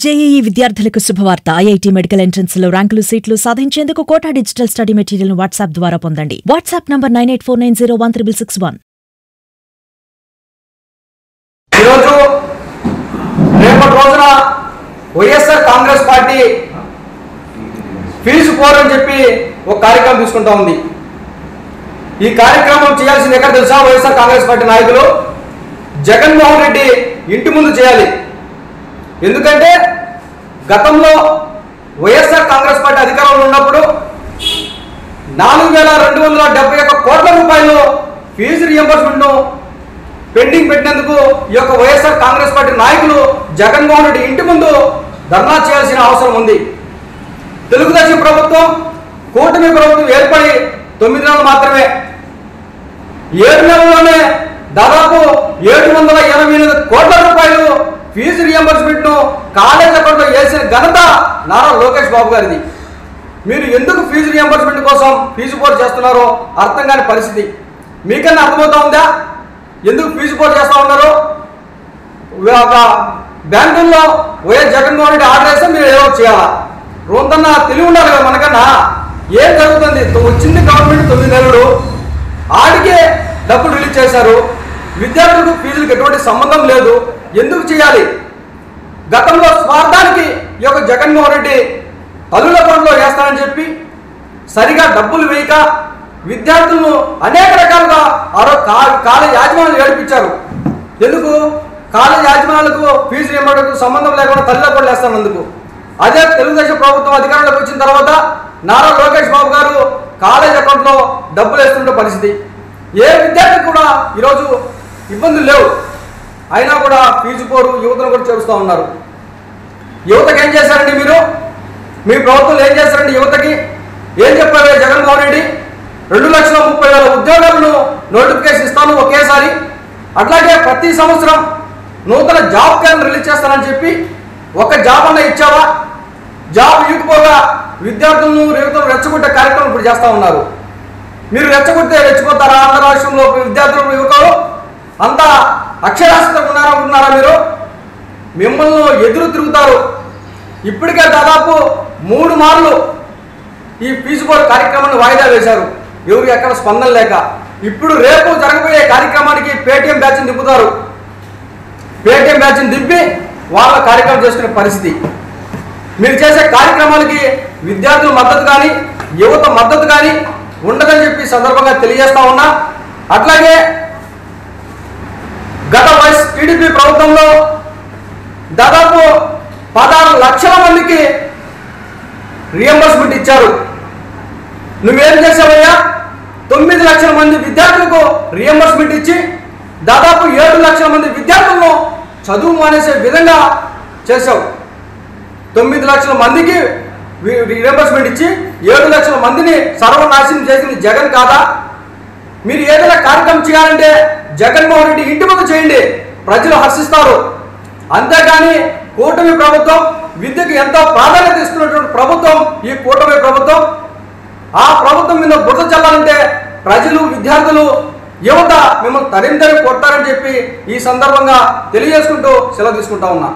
JEE విద్యార్థులకు శుభవార్త. IIT medical entrance లో ర్యాంకులు సీట్లు సాధించేందుకు కోటా డిజిటల్ స్టడీ మెటీరియల్ ను వాట్సాప్ ద్వారా పొందండి. WhatsApp number 9849016661. ఈరోజు రేపటి రోజున వైఎస్ఆర్ కాంగ్రెస్ పార్టీ ఫీజు పోర్ అని చెప్పి ఒక కార్యక్రమం తీసుకుంటా ఉంది. ఈ కార్యక్రమం చేయాల్సింది ఎక్కడ తెలుసా? వైఎస్ఆర్ కాంగ్రెస్ పార్టీ నాయకులు జగన్మోహన్ రెడ్డి ఇంటి ముందు చేయాలి. ఎందుకంటే గతంలో వైఎస్ఆర్ కాంగ్రెస్ పార్టీ అధికారంలో ఉన్నప్పుడు 4271 కోట్ల రూపాయలు ఫీజు రియంబర్స్మెంట్ను పెండింగ్ పెట్టినందుకు ఈ యొక్క వైఎస్ఆర్ కాంగ్రెస్ పార్టీ నాయకులు జగన్మోహన్ రెడ్డి ఇంటి ముందు ధర్నా చేయాల్సిన అవసరం ఉంది. తెలుగుదేశం ప్రభుత్వం కూటమి ప్రభుత్వం ఏర్పడి 9 నెలలు మాత్రమే. 7 నెలల్లోనే దాదాపు 788 కోట్ల రూపాయలు ఫీజు రియంబర్స్మెంట్ ను కాలేజ్ అకౌంట్లో వేసిన ఘనత నారా లోకేష్ బాబు గారిది. మీరు ఎందుకు ఫీజు రియంబర్స్మెంట్ కోసం ఫీజు పోర్ చేస్తున్నారో అర్థం కాని పరిస్థితి. మీకన్నా అర్థమవుతా ఉందా ఎందుకు ఫీజు పోర్ చేస్తూ ఉన్నారో? ఒక బ్యాంకుల్లో వైఎస్ జగన్మోహన్ రెడ్డి ఆర్డర్ వేస్తే మీరు ఏదో చేయాలా? రోజన్నా తెలివి ఉండాలి కదా మనకన్నా. ఏం జరుగుతుంది? వచ్చింది గవర్నమెంట్ 9 నెలలు, ఆడికే డబ్బులు రిలీజ్ చేశారు. విద్యార్థులకు ఫీజులకు ఎటువంటి సంబంధం లేదు. ఎందుకు చేయాలి? గతంలో స్వార్థానికి ఈ యొక్క జగన్మోహన్ రెడ్డి తల్లుల అకౌంట్లో వేస్తానని చెప్పి సరిగా డబ్బులు వేయక విద్యార్థులను అనేక రకాలుగా కాలేజ్ యాజమాన్యాలు ఏడిపించారు. ఎందుకు? కాలేజ్ యాజమాన్యాలకు ఫీజు రియంబర్స్మెంట్కు సంబంధం లేకుండా తల్లుల అకౌంట్లు వేస్తానందుకు. అదే తెలుగుదేశం ప్రభుత్వం అధికారంలోకి వచ్చిన తర్వాత నారా లోకేష్ బాబు గారు కాలేజ్ అకౌంట్లో డబ్బులు వేస్తుండే పరిస్థితి. ఏ విద్యార్థికి కూడా ఈరోజు ఇబ్బందులు లేవు. అయినా కూడా ఫీజు పోరు యువతను కూడా చేరుస్తూ ఉన్నారు. యువతకి ఏం చేశారండి మీరు? మీ ప్రభుత్వం ఏం చేశారండి యువతకి? ఏం చెప్పారు జగన్మోహన్ రెడ్డి? 2,30,000 ఉద్యోగాలను నోటిఫికేషన్ ఇస్తాను ఒకేసారి, అట్లాగే ప్రతి సంవత్సరం నూతన జాబ్ క్యాలెండర్ రిలీజ్ చేస్తానని చెప్పి ఒక జాబ్ అన్న ఇచ్చావా? జాబ్ ఇవ్వకపోగా విద్యార్థులను యువతను రెచ్చగొట్టే కార్యక్రమం ఇప్పుడు చేస్తూ ఉన్నారు. మీరు రెచ్చగొడితే రెచ్చిపోతారా? ఆంధ్ర రాష్ట్రంలో విద్యార్థులు యువకులు అంతా అక్షరాస్యత ఉన్నారనుకుంటున్నారా మీరు? మిమ్మల్ని ఎదురు తిరుగుతారు. ఇప్పటికే దాదాపు 3 మార్లు ఈ ఫీజు పోర్ కార్యక్రమాన్ని వాయిదా వేశారు. ఎవరు ఎక్కడ స్పందన లేక. ఇప్పుడు రేపు జరగబోయే కార్యక్రమానికి పేటీఎం బ్యాచ్ని దింపుతారు. పేటీఎం బ్యాచ్ని దింపి వాళ్ళ కార్యక్రమం చేసుకునే పరిస్థితి. మీరు చేసే కార్యక్రమాలకి విద్యార్థుల మద్దతు కానీ యువత మద్దతు కానీ ఉండదని చెప్పి సందర్భంగా తెలియజేస్తా ఉన్నా. అట్లాగే గత టీడీపీ ప్రభుత్వంలో దాదాపు 16 లక్షల మందికి రియంబర్స్మెంట్ ఇచ్చారు. నువ్వేం చేసావయ్యా? 9 లక్షల మంది విద్యార్థులకు రియంబర్స్మెంట్ ఇచ్చి దాదాపు 7 లక్షల మంది విద్యార్థులను చదువు మానేసే విధంగా చేశావు. 9 లక్షల మందికి రియంబర్స్మెంట్ ఇచ్చి 7 లక్షల మందిని సర్వనాశనం చేసింది జగన్ కాదా? మీరు ఏదైనా కార్యక్రమం చేయాలంటే జగన్మోహన్ రెడ్డి ఇంటి ముందు చేయండి, ప్రజలు హర్షిస్తారు. అంతేగాని కూటమి ప్రభుత్వం, విద్యకు ఎంతో ప్రాధాన్యత ఇస్తున్నటువంటి ప్రభుత్వం ఈ కూటమి ప్రభుత్వం. ఆ ప్రభుత్వం మీద బురద చల్లాలంటే ప్రజలు, విద్యార్థులు, యువత మిమ్మల్ని తరిమి కొడతారని చెప్పి ఈ సందర్భంగా తెలియజేసుకుంటూ సెలవు తీసుకుంటా ఉన్నా.